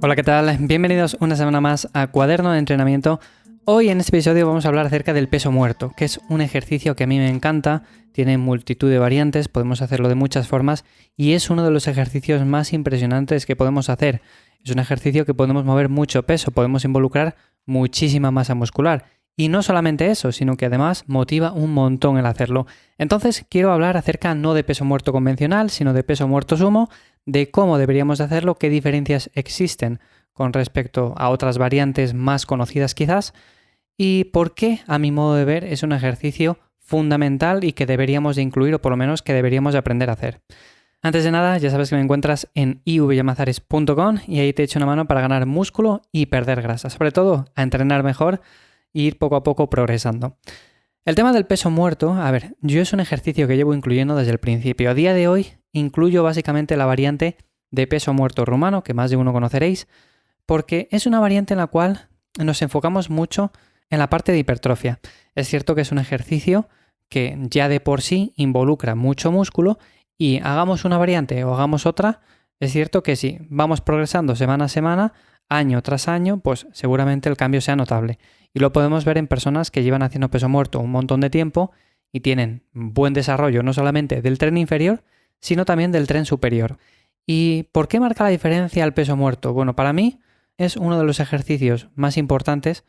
Hola, ¿qué tal? Bienvenidos una semana más a Cuaderno de Entrenamiento. Hoy en este episodio vamos a hablar acerca del peso muerto, que es un ejercicio que a mí me encanta, tiene multitud de variantes, podemos hacerlo de muchas formas y es uno de los ejercicios más impresionantes que podemos hacer. Es un ejercicio que podemos mover mucho peso, podemos involucrar muchísima masa muscular. Y no solamente eso, sino que además motiva un montón el hacerlo. Entonces quiero hablar acerca no de peso muerto convencional, sino de peso muerto sumo, de cómo deberíamos hacerlo, qué diferencias existen con respecto a otras variantes más conocidas quizás, y por qué, a mi modo de ver, es un ejercicio fundamental y que deberíamos de incluir, o por lo menos que deberíamos de aprender a hacer. Antes de nada, ya sabes que me encuentras en ivyamazares.com y ahí te echo una mano para ganar músculo y perder grasa, sobre todo a entrenar mejor e ir poco a poco progresando. El tema del peso muerto, yo es un ejercicio que llevo incluyendo desde el principio. A día de hoy incluyo básicamente la variante de peso muerto rumano, que más de uno conoceréis, porque es una variante en la cual nos enfocamos mucho en la parte de hipertrofia. Es cierto que es un ejercicio que ya de por sí involucra mucho músculo y hagamos una variante o hagamos otra, es cierto que si vamos progresando semana a semana, año tras año, pues seguramente el cambio sea notable. Y lo podemos ver en personas que llevan haciendo peso muerto un montón de tiempo y tienen buen desarrollo no solamente del tren inferior, sino también del tren superior. ¿Y por qué marca la diferencia el peso muerto? Bueno, para mí es uno de los ejercicios más importantes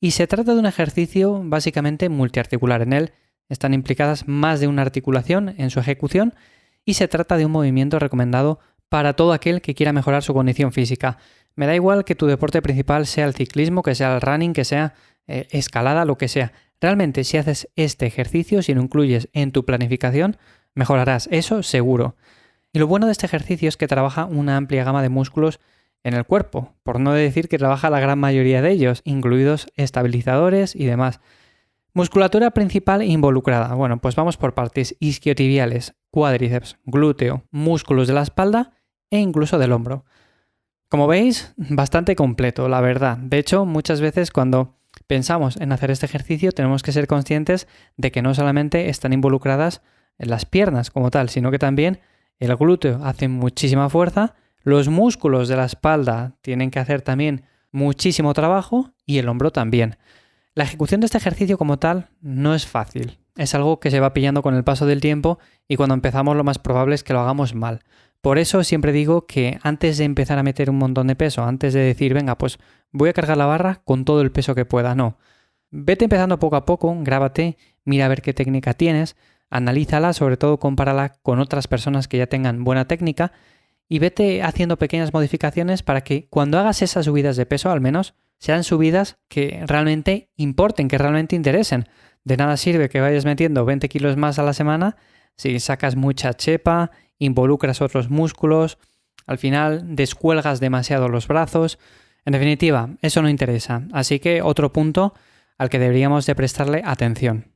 y se trata de un ejercicio básicamente multiarticular. En él están implicadas más de una articulación en su ejecución y se trata de un movimiento recomendado para todo aquel que quiera mejorar su condición física. Me da igual que tu deporte principal sea el ciclismo, que sea el running, que sea escalada, lo que sea. Realmente, si haces este ejercicio, si lo incluyes en tu planificación, mejorarás, eso seguro. Y lo bueno de este ejercicio es que trabaja una amplia gama de músculos en el cuerpo, por no decir que trabaja la gran mayoría de ellos, incluidos estabilizadores y demás. Musculatura principal involucrada. Bueno, pues vamos por partes: isquiotibiales, cuádriceps, glúteo, músculos de la espalda e incluso del hombro. Como veis, bastante completo, la verdad. De hecho, muchas veces cuando pensamos en hacer este ejercicio tenemos que ser conscientes de que no solamente están involucradas en las piernas como tal, sino que también el glúteo hace muchísima fuerza, los músculos de la espalda tienen que hacer también muchísimo trabajo y el hombro también. La ejecución de este ejercicio como tal no es fácil. Es algo que se va pillando con el paso del tiempo y cuando empezamos lo más probable es que lo hagamos mal. Por eso siempre digo que antes de empezar a meter un montón de peso, antes de decir, venga, pues voy a cargar la barra con todo el peso que pueda, no. Vete empezando poco a poco, grábate, mira a ver qué técnica tienes, analízala, sobre todo compárala con otras personas que ya tengan buena técnica y vete haciendo pequeñas modificaciones para que cuando hagas esas subidas de peso, al menos, sean subidas que realmente importen, que realmente interesen. De nada sirve que vayas metiendo 20 kilos más a la semana si sacas mucha chepa, involucras otros músculos, al final descuelgas demasiado los brazos. En definitiva, eso no interesa. Así que otro punto al que deberíamos de prestarle atención.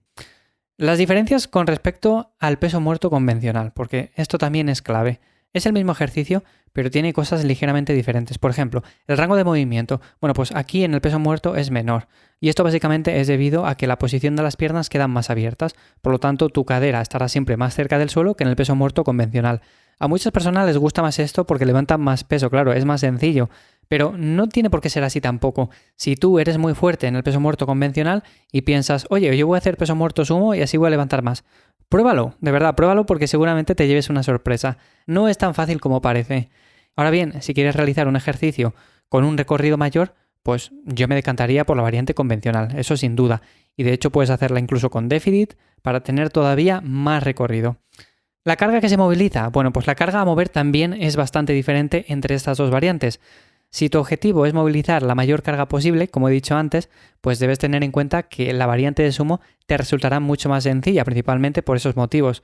Las diferencias con respecto al peso muerto convencional, porque esto también es clave. Es el mismo ejercicio, pero tiene cosas ligeramente diferentes. Por ejemplo, el rango de movimiento. Bueno, pues aquí en el peso muerto es menor. Y esto básicamente es debido a que la posición de las piernas quedan más abiertas. Por lo tanto, tu cadera estará siempre más cerca del suelo que en el peso muerto convencional. A muchas personas les gusta más esto porque levantan más peso, claro, es más sencillo. Pero no tiene por qué ser así tampoco. Si tú eres muy fuerte en el peso muerto convencional y piensas, oye, yo voy a hacer peso muerto sumo y así voy a levantar más. Pruébalo, de verdad, pruébalo porque seguramente te lleves una sorpresa. No es tan fácil como parece. Ahora bien, si quieres realizar un ejercicio con un recorrido mayor, pues yo me decantaría por la variante convencional, eso sin duda. Y de hecho puedes hacerla incluso con déficit para tener todavía más recorrido. ¿La carga que se moviliza? Bueno, pues la carga a mover también es bastante diferente entre estas dos variantes. Si tu objetivo es movilizar la mayor carga posible, como he dicho antes, pues debes tener en cuenta que la variante de sumo te resultará mucho más sencilla, principalmente por esos motivos.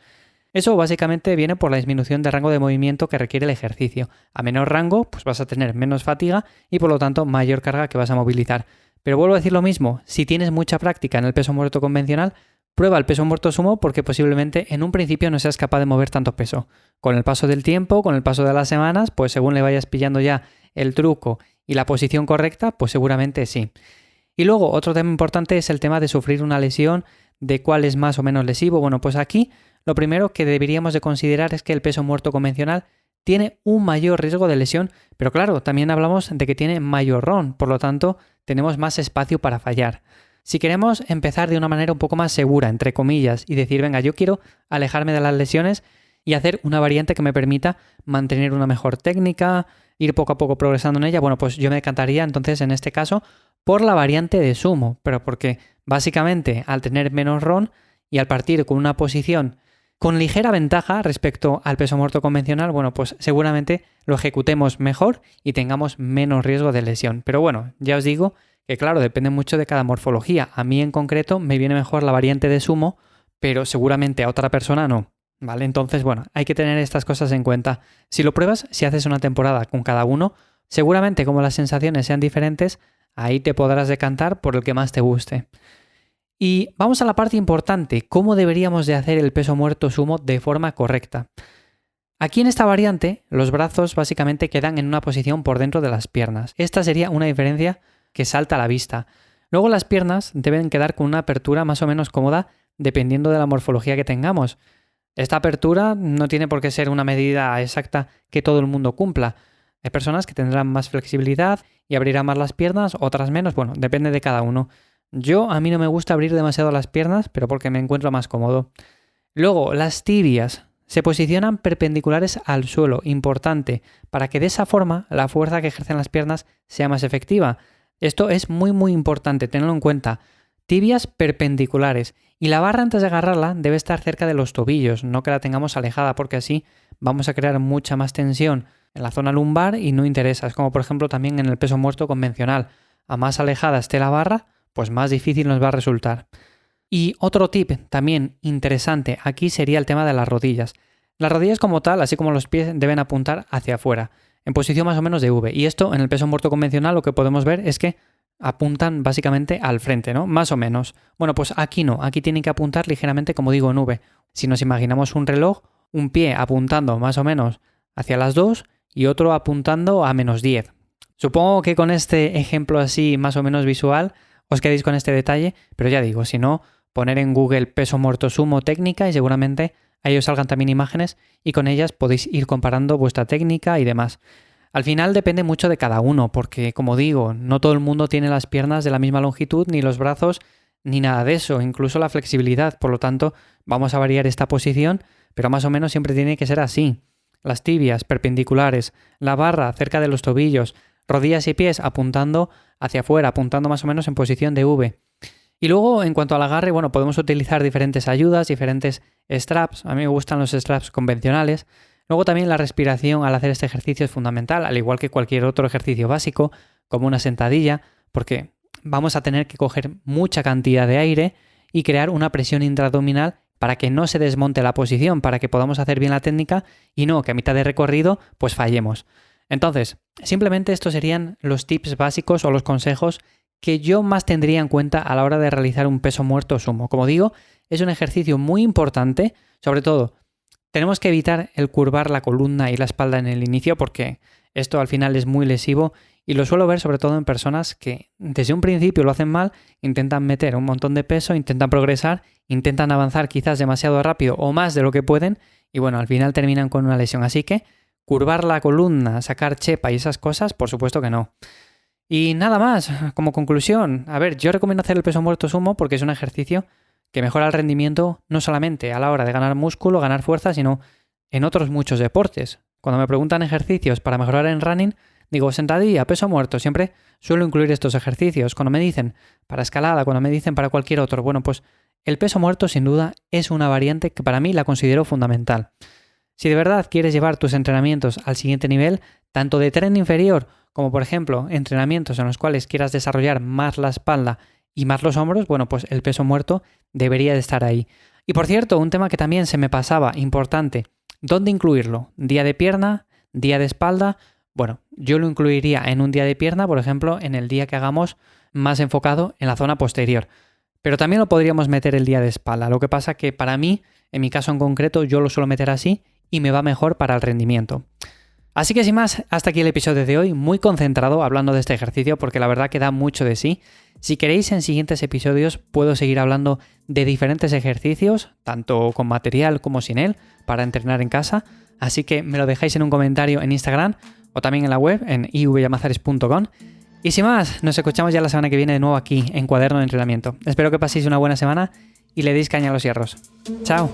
Eso básicamente viene por la disminución de rango de movimiento que requiere el ejercicio. A menor rango, pues vas a tener menos fatiga y por lo tanto mayor carga que vas a movilizar. Pero vuelvo a decir lo mismo, si tienes mucha práctica en el peso muerto convencional, prueba el peso muerto sumo porque posiblemente en un principio no seas capaz de mover tanto peso. Con el paso del tiempo, con el paso de las semanas, pues según le vayas pillando ya el truco y la posición correcta, pues seguramente sí. Y luego otro tema importante es el tema de sufrir una lesión, de cuál es más o menos lesivo. Bueno, pues aquí lo primero que deberíamos de considerar es que el peso muerto convencional tiene un mayor riesgo de lesión, pero claro, también hablamos de que tiene mayor RON, por lo tanto tenemos más espacio para fallar. Si queremos empezar de una manera un poco más segura, entre comillas, y decir, venga, yo quiero alejarme de las lesiones y hacer una variante que me permita mantener una mejor técnica, ir poco a poco progresando en ella, bueno, pues yo me decantaría entonces en este caso por la variante de sumo, pero porque básicamente al tener menos RON y al partir con una posición con ligera ventaja respecto al peso muerto convencional, bueno, pues seguramente lo ejecutemos mejor y tengamos menos riesgo de lesión. Pero bueno, ya os digo que claro, depende mucho de cada morfología. A mí en concreto me viene mejor la variante de sumo, pero seguramente a otra persona no. ¿Vale? Entonces, bueno, hay que tener estas cosas en cuenta. Si lo pruebas, si haces una temporada con cada uno, seguramente como las sensaciones sean diferentes, ahí te podrás decantar por el que más te guste. Y vamos a la parte importante, ¿cómo deberíamos de hacer el peso muerto sumo de forma correcta? Aquí en esta variante, los brazos básicamente quedan en una posición por dentro de las piernas. Esta sería una diferencia que salta a la vista. Luego las piernas deben quedar con una apertura más o menos cómoda dependiendo de la morfología que tengamos. Esta apertura no tiene por qué ser una medida exacta que todo el mundo cumpla. Hay personas que tendrán más flexibilidad y abrirán más las piernas, otras menos, bueno, depende de cada uno. A mí no me gusta abrir demasiado las piernas, pero porque me encuentro más cómodo. Luego, las tibias se posicionan perpendiculares al suelo, importante, para que de esa forma la fuerza que ejercen las piernas sea más efectiva. Esto es muy importante, tenedlo en cuenta. Tibias perpendiculares. Y la barra antes de agarrarla debe estar cerca de los tobillos, no que la tengamos alejada, porque así vamos a crear mucha más tensión en la zona lumbar y no interesa. Es como por ejemplo también en el peso muerto convencional. A más alejada esté la barra, pues más difícil nos va a resultar. Y otro tip también interesante aquí sería el tema de las rodillas. Las rodillas como tal, así como los pies, deben apuntar hacia afuera, en posición más o menos de V. Y esto en el peso muerto convencional lo que podemos ver es que apuntan básicamente al frente, ¿no? Más o menos. Bueno, pues aquí no, aquí tienen que apuntar ligeramente, como digo, en V. Si nos imaginamos un reloj, un pie apuntando más o menos hacia las 2 y otro apuntando a -10. Supongo que con este ejemplo así más o menos visual os quedéis con este detalle, pero ya digo, si no, poner en Google peso muerto sumo técnica y seguramente ahí os salgan también imágenes y con ellas podéis ir comparando vuestra técnica y demás. Al final depende mucho de cada uno, porque como digo, no todo el mundo tiene las piernas de la misma longitud, ni los brazos, ni nada de eso, incluso la flexibilidad. Por lo tanto, vamos a variar esta posición, pero más o menos siempre tiene que ser así. Las tibias perpendiculares, la barra cerca de los tobillos, rodillas y pies apuntando hacia afuera, apuntando más o menos en posición de V. Y luego, en cuanto al agarre, bueno, podemos utilizar diferentes ayudas, diferentes straps. A mí me gustan los straps convencionales. Luego también la respiración al hacer este ejercicio es fundamental, al igual que cualquier otro ejercicio básico, como una sentadilla, porque vamos a tener que coger mucha cantidad de aire y crear una presión intraabdominal para que no se desmonte la posición, para que podamos hacer bien la técnica y no que a mitad de recorrido pues fallemos. Entonces, simplemente estos serían los tips básicos o los consejos que yo más tendría en cuenta a la hora de realizar un peso muerto sumo. Como digo, es un ejercicio muy importante, sobre todo tenemos que evitar el curvar la columna y la espalda en el inicio porque esto al final es muy lesivo y lo suelo ver sobre todo en personas que desde un principio lo hacen mal, intentan meter un montón de peso, intentan progresar, intentan avanzar quizás demasiado rápido o más de lo que pueden y bueno, al final terminan con una lesión. Así que curvar la columna, sacar chepa y esas cosas, por supuesto que no. Y nada más, como conclusión, a ver, yo recomiendo hacer el peso muerto sumo porque es un ejercicio que mejora el rendimiento no solamente a la hora de ganar músculo, ganar fuerza, sino en otros muchos deportes. Cuando me preguntan ejercicios para mejorar en running, digo sentadilla, peso muerto, siempre suelo incluir estos ejercicios. Cuando me dicen para escalada, cuando me dicen para cualquier otro, bueno, pues el peso muerto sin duda es una variante que para mí la considero fundamental. Si de verdad quieres llevar tus entrenamientos al siguiente nivel, tanto de tren inferior como por ejemplo entrenamientos en los cuales quieras desarrollar más la espalda y más los hombros, bueno, pues el peso muerto debería de estar ahí. Y por cierto, un tema que también se me pasaba, importante, ¿dónde incluirlo? ¿Día de pierna? ¿Día de espalda? Bueno, yo lo incluiría en un día de pierna, por ejemplo, en el día que hagamos más enfocado en la zona posterior. Pero también lo podríamos meter el día de espalda. Lo que pasa que para mí, en mi caso en concreto, yo lo suelo meter así y me va mejor para el rendimiento. Así que sin más, hasta aquí el episodio de hoy, muy concentrado hablando de este ejercicio porque la verdad que da mucho de sí. Si queréis, en siguientes episodios puedo seguir hablando de diferentes ejercicios, tanto con material como sin él, para entrenar en casa. Así que me lo dejáis en un comentario en Instagram o también en la web, en ivyamazares.com. Y sin más, nos escuchamos ya la semana que viene de nuevo aquí en Cuaderno de Entrenamiento. Espero que paséis una buena semana y le deis caña a los hierros. ¡Chao!